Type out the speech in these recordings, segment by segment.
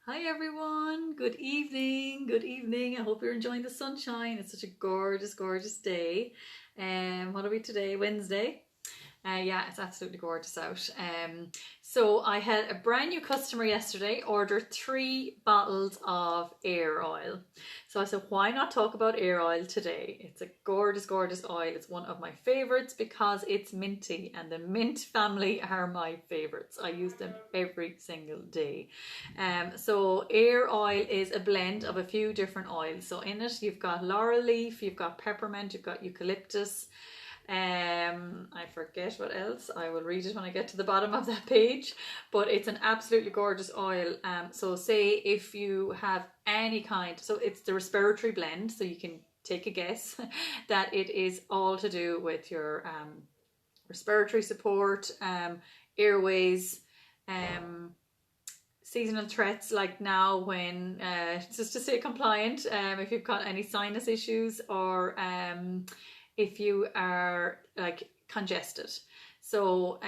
Hi everyone, good evening, good evening. I hope you're enjoying the sunshine. It's such a gorgeous, gorgeous day. What are we today? Wednesday. Yeah, it's absolutely gorgeous out. So I had a brand new customer yesterday order 3 bottles of air oil. So I said, why not talk about air oil today? It's a gorgeous, gorgeous oil. It's one of my favorites because it's minty, and the mint family are my favorites. I use them every single day. So air oil is a blend of a few different oils. So in it, you've got laurel leaf, you've got peppermint, you've got eucalyptus. I forget what else. I will read it when I get to the bottom of that page. But it's an absolutely gorgeous oil. So say if you have any kind, so it's the respiratory blend, so you can take a guess that it is all to do with your respiratory support, airways, seasonal threats like now when just to stay compliant, if you've got any sinus issues or if you are like congested. So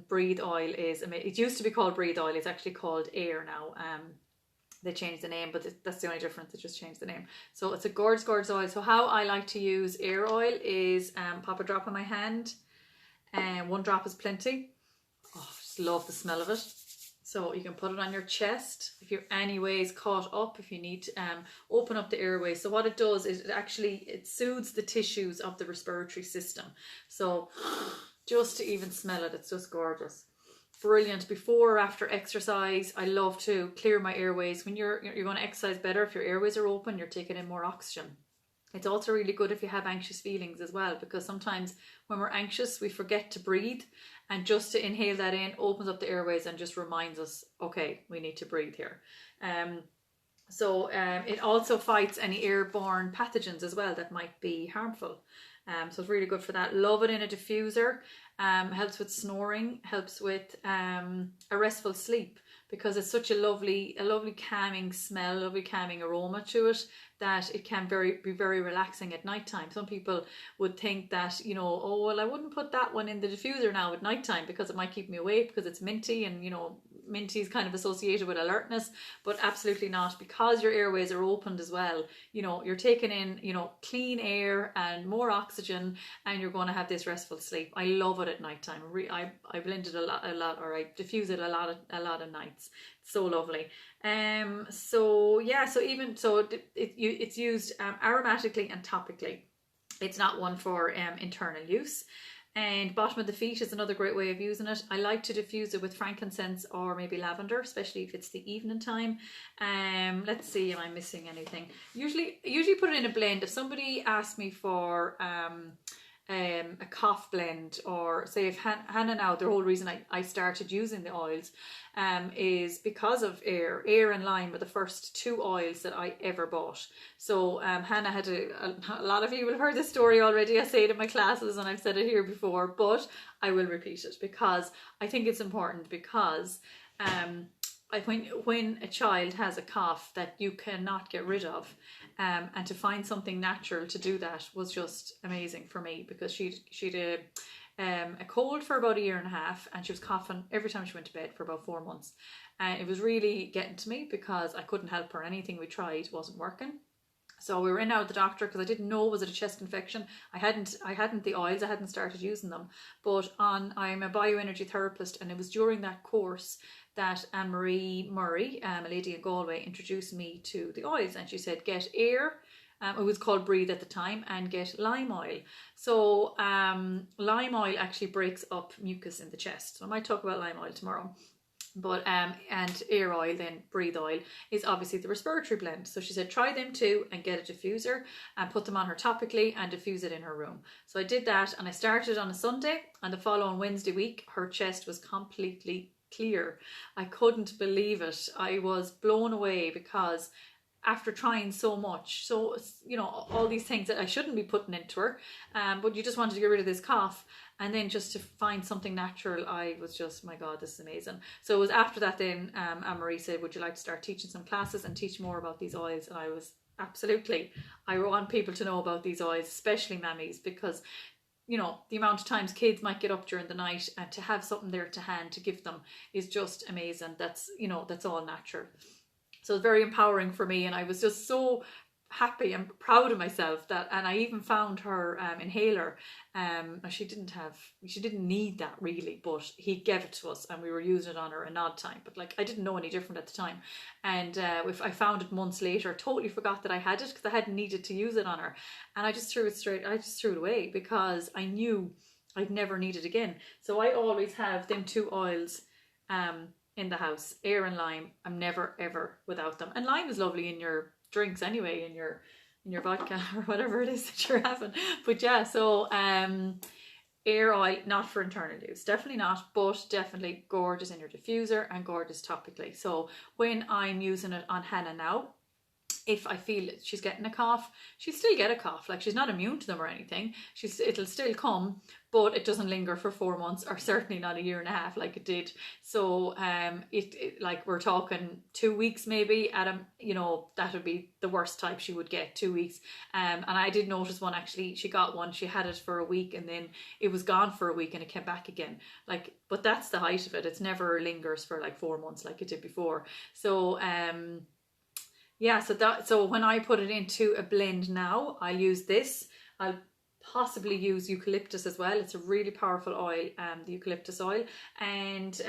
breathe oil is amazing. It used to be called breathe oil. It's actually called air now. They changed the name, but that's the only difference. They just changed the name. So it's a gorgeous, gorgeous oil. So how I like to use air oil is pop a drop in my hand, and 1 drop is plenty. Oh, just love the smell of it. So you can put it on your chest if you're anyways caught up, if you need to open up the airways. So what it does is it soothes the tissues of the respiratory system. So just to even smell it, it's just gorgeous. Brilliant. Before or after exercise, I love to clear my airways. When you're going to exercise better, if your airways are open, you're taking in more oxygen. It's also really good if you have anxious feelings as well, because sometimes when we're anxious, we forget to breathe, and just to inhale that in opens up the airways and just reminds us, okay, we need to breathe here. It also fights any airborne pathogens as well that might be harmful. So it's really good for that. Love it in a diffuser. Helps with snoring, helps with a restful sleep, because it's such a lovely calming smell, lovely calming aroma to it, that it can be very relaxing at nighttime. Some people would think that, oh, well, I wouldn't put that one in the diffuser now at nighttime because it might keep me awake because it's minty, and minty is kind of associated with alertness, but absolutely not, because your airways are opened as well. You're taking in, clean air and more oxygen, and you're going to have this restful sleep. I love it at nighttime. I blend it a lot, or I diffuse it a lot of nights. It's so lovely. It's used aromatically and topically. It's not one for internal use. And bottom of the feet is another great way of using it. I like to diffuse it with frankincense or maybe lavender, especially if it's the evening time. Let's see, am I missing anything? Usually put it in a blend. If somebody asks me for a cough blend, or say if Hannah now, the whole reason I started using the oils is because of air and lime were the first 2 oils that I ever bought. So Hannah had a lot of you will have heard this story already. I say it in my classes and I've said it here before, but I will repeat it because I think it's important, because when a child has a cough that you cannot get rid of, and to find something natural to do that was just amazing for me, because she'd a cold for about 1.5 years, and she was coughing every time she went to bed for about 4 months, and it was really getting to me because I couldn't help her. Anything we tried wasn't working. So we were in now with the doctor because I didn't know, was it a chest infection? I hadn't the oils, I hadn't started using them. But I'm a bioenergy therapist, and it was during that course that Anne-Marie Murray, a lady in Galway, introduced me to the oils, and she said get air. It was called Breathe at the time, and get lime oil. So lime oil actually breaks up mucus in the chest. So I might talk about lime oil tomorrow. But and air oil, then breathe oil, is obviously the respiratory blend. So she said try them too, and get a diffuser and put them on her topically and diffuse it in her room. So I did that, and I started on a Sunday, and the following Wednesday week her chest was completely clear. I couldn't believe it. I was blown away, because after trying so much, so all these things that I shouldn't be putting into her, but you just wanted to get rid of this cough, and then just to find something natural, I was just, my God, this is amazing. So it was after that then Anne-Marie said, would you like to start teaching some classes and teach more about these oils? And I was, absolutely, I want people to know about these oils, especially mammies, because the amount of times kids might get up during the night, and to have something there to hand to give them is just amazing. That's all natural. So it's very empowering for me, and I was just so happy and proud of myself that, and I even found her inhaler. She didn't need that really, but he gave it to us and we were using it on her an odd time, but like I didn't know any different at the time. And I found it months later, totally forgot that I had it because I hadn't needed to use it on her, and I just threw it away because I knew I'd never need it again. So I always have them two oils in the house, air and lime. I'm never ever without them, and lime is lovely in your drinks anyway, in your vodka or whatever it is that you're having. But yeah, so air oil, not for internal use, definitely not, but definitely gorgeous in your diffuser and gorgeous topically. So when I'm using it on Hannah now, if I feel she's getting a cough, she'll still get a cough. Like, she's not immune to them or anything. It'll still come, but it doesn't linger for 4 months, or certainly not a year and a half like it did. So it like, we're talking 2 weeks maybe at a, you know, that would be the worst type she would get, 2 weeks. And I did notice one, actually, she got one, she had it for a week and then it was gone for a week and it came back again. Like, but that's the height of it. It's never lingers for like 4 months like it did before. So yeah, so when I put it into a blend now, I'll use this. I'll possibly use eucalyptus as well. It's a really powerful oil, the eucalyptus oil. And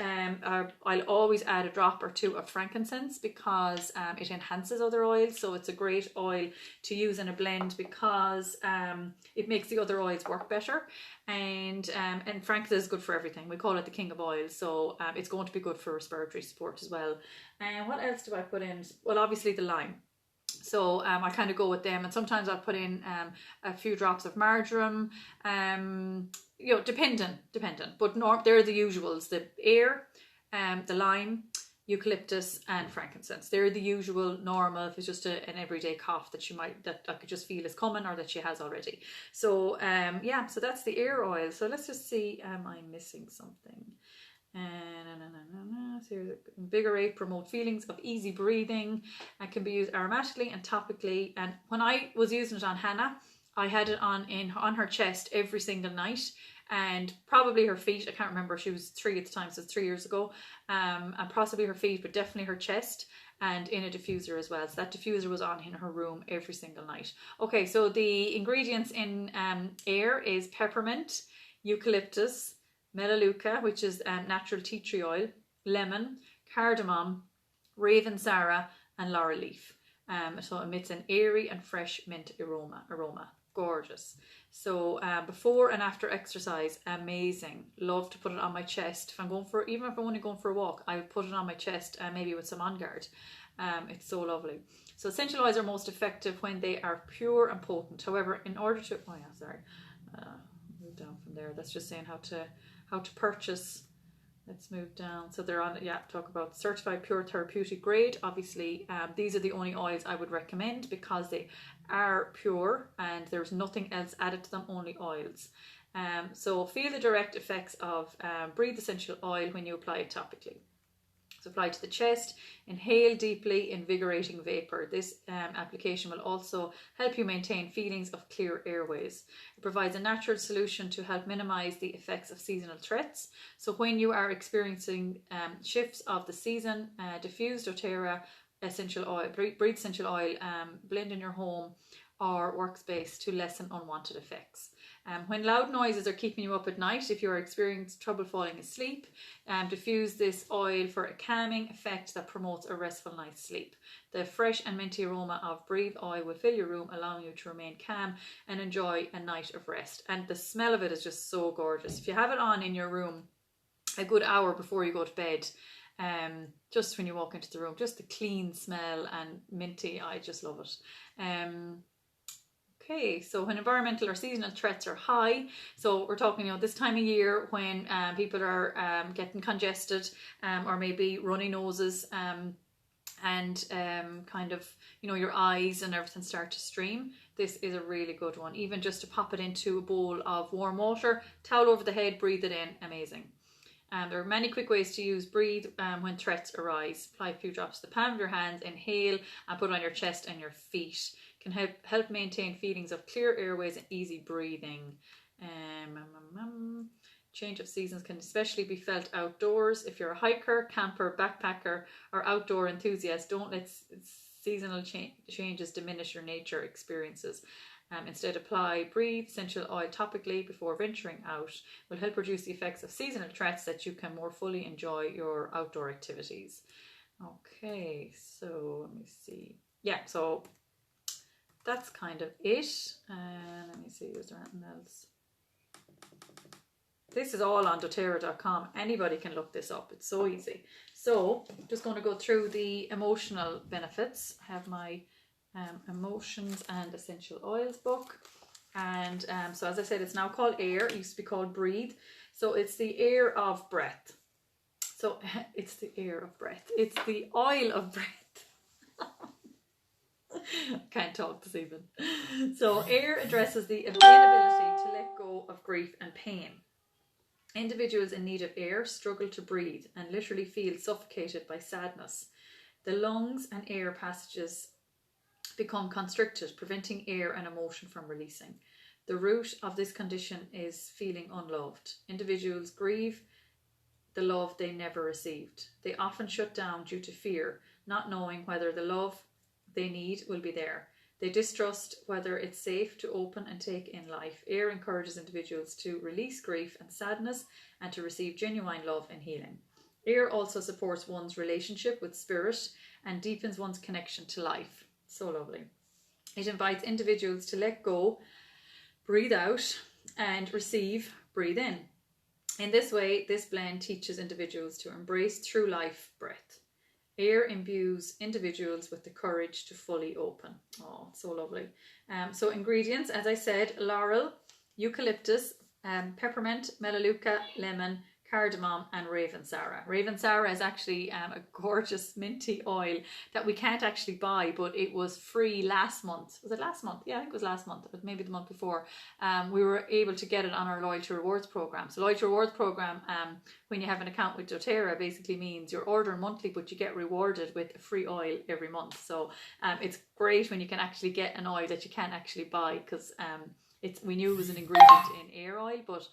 I'll always add a drop or two of frankincense because it enhances other oils. So it's a great oil to use in a blend because it makes the other oils work better. And frankincense is good for everything. We call it the king of oils. So it's going to be good for respiratory support as well. And what else do I put in? Well, obviously the lime. So I kind of go with them, and sometimes I'll put in a few drops of marjoram, you know, dependent, but they're the usuals: the air, the lime, eucalyptus, and frankincense. They're the usual normal, if it's just an everyday cough that I could just feel is coming or that she has already. So yeah, so that's the air oil. So let's just see, am I missing something? So invigorate, promote feelings of easy breathing, and can be used aromatically and topically. And when I was using it on Hannah, I had it on her chest every single night, and probably her feet. I can't remember, she was 3 at the time, so it's 3 years ago, and possibly her feet, but definitely her chest, and in a diffuser as well. So that diffuser was on in her room every single night. Okay, so the ingredients in air is peppermint, eucalyptus, melaleuca, which is natural tea tree oil, lemon, cardamom, ravensara, and laurel leaf. So it emits an airy and fresh mint aroma. Gorgeous. So before and after exercise, amazing. Love to put it on my chest. If I'm only going for a walk, I would put it on my chest, maybe with some On Guard. It's so lovely. So essential oils are most effective when they are pure and potent. However, in order to, move down from there. That's just saying how to purchase. Let's move down. So they're on, talk about certified pure therapeutic grade. Obviously, these are the only oils I would recommend because they are pure and there's nothing else added to them, only oils. So feel the direct effects of Breathe Essential Oil when you apply it topically. So apply to the chest, inhale deeply, invigorating vapor. This application will also help you maintain feelings of clear airways. It provides a natural solution to help minimize the effects of seasonal threats. So when you are experiencing shifts of the season, diffuse doterra essential oil, breathe essential oil, blend in your home or workspace to lessen unwanted effects. When loud noises are keeping you up at night, if you're experiencing trouble falling asleep, diffuse this oil for a calming effect that promotes a restful night's sleep. The fresh and minty aroma of Breathe oil will fill your room, allowing you to remain calm and enjoy a night of rest. And the smell of it is just so gorgeous. If you have it on in your room a good hour before you go to bed, just when you walk into the room, just the clean smell and minty, I just love it. Okay, so when environmental or seasonal threats are high, so we're talking, this time of year when people are getting congested or maybe runny noses and kind of, your eyes and everything start to stream, this is a really good one. Even just to pop it into a bowl of warm water, towel over the head, breathe it in, amazing. There are many quick ways to use Breathe when threats arise. Apply a few drops to the palm of your hands, inhale and put it on your chest and your feet. Can help maintain feelings of clear airways and easy breathing. change of seasons can especially be felt outdoors. If you're a hiker, camper, backpacker, or outdoor enthusiast, don't let seasonal changes diminish your nature experiences. Instead, apply breathe essential oil topically before venturing out. Will help reduce the effects of seasonal threats that you can more fully enjoy your outdoor activities. Okay, so let me see. Yeah, so that's kind of it. Let me see, was there anything else? This is all on doterra.com. Anybody can look this up. It's so easy. So I'm just going to go through the emotional benefits. I have my emotions and essential oils book. And so as I said, it's now called air. It used to be called breathe. So it's the air of breath. So it's the air of breath. It's the oil of breath. Can't talk this evening. So air addresses the inability to let go of grief and pain. Individuals in need of air struggle to breathe and literally feel suffocated by sadness. The lungs and air passages become constricted, preventing air and emotion from releasing. The root of this condition is feeling unloved. Individuals grieve the love they never received. They often shut down due to fear, not knowing whether the love they need will be there. They distrust whether it's safe to open and take in life. Air encourages individuals to release grief and sadness and to receive genuine love and healing. Air also supports one's relationship with spirit and deepens one's connection to life. So lovely. It invites individuals to let go, breathe out, and receive, breathe in. In this way, this blend teaches individuals to embrace through life breath. Air imbues individuals with the courage to fully open. Oh, so lovely. So ingredients, as I said, laurel, eucalyptus, peppermint, melaleuca, lemon, cardamom, and ravensara. Ravensara is actually a gorgeous minty oil that we can't actually buy, but it was free last month. Was it last month? Yeah, I think it was last month, but maybe the month before. We were able to get it on our Loyalty Rewards program. So Loyalty Rewards program, when you have an account with doTERRA, basically means you're ordering monthly, but you get rewarded with a free oil every month. So it's great when you can actually get an oil that you can't actually buy, because we knew it was an ingredient in air oil, but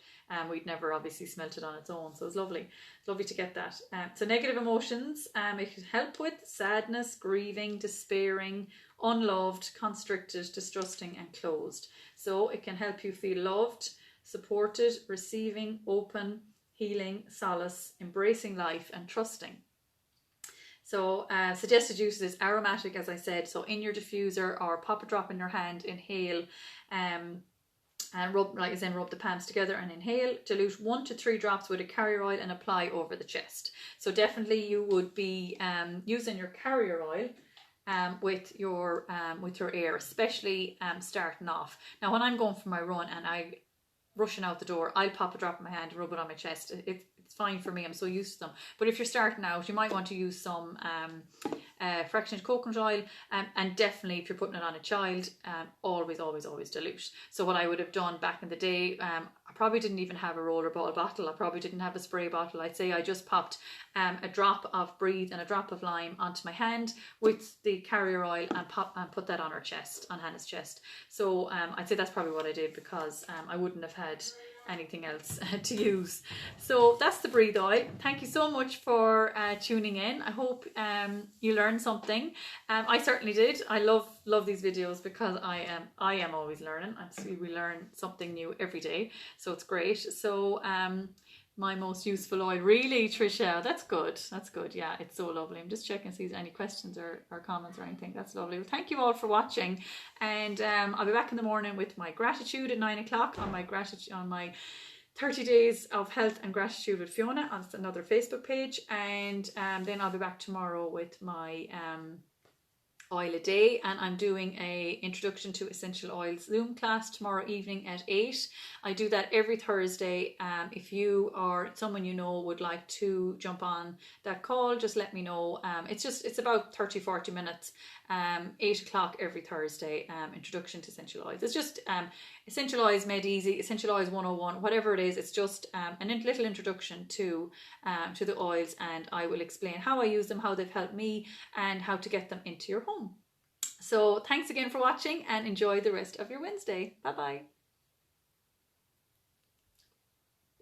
we'd never obviously smelt it on its own. So it's lovely. It's lovely to get that. So negative emotions, it can help with sadness, grieving, despairing, unloved, constricted, distrusting, and closed. So it can help you feel loved, supported, receiving, open, healing, solace, embracing life, and trusting. So suggested uses is aromatic, as I said. So in your diffuser or pop a drop in your hand, inhale, and rub, like as in rub the palms together and inhale. Dilute 1 to 3 drops with a carrier oil and apply over the chest. So definitely you would be using your carrier oil with your air, especially starting off. Now when I'm going for my run and I'm rushing out the door, I'll pop a drop in my hand and rub it on my chest. It's fine for me, I'm so used to them. But if you're starting out, you might want to use some fractionated coconut oil, and definitely if you're putting it on a child, always dilute. So what I would have done back in the day, I probably didn't even have a rollerball bottle, I probably didn't have a spray bottle. I'd say I just popped a drop of breathe and a drop of lime onto my hand with the carrier oil and put that on her chest, on Hannah's chest. So I'd say that's probably what I did, because I wouldn't have had anything else to use. So that's the breathe oil. Thank you so much for tuning in. I hope you learned something. I certainly did. I love these videos because I am always learning. We learn something new every day, so it's great. So my most useful oil, really, Trisha, that's good, yeah, it's so lovely. I'm just checking to see if there's any questions or comments or anything. That's lovely. Well, thank you all for watching, and I'll be back in the morning with my gratitude at 9 o'clock on my 30 days of health and gratitude with Fiona on another Facebook page, and then I'll be back tomorrow with my oil a day, and I'm doing a introduction to essential oils Zoom class tomorrow evening at 8. I do that every Thursday. If you or someone you know would like to jump on that call, just let me know. It's about 30-40 minutes, 8 o'clock every Thursday. Introduction to essential oils. It's just essential oils made easy, essential oils 101, whatever it is. It's just a little introduction to the oils, and I will explain how I use them, how they've helped me, and how to get them into your home. So thanks again for watching, and enjoy the rest of your Wednesday. Bye bye.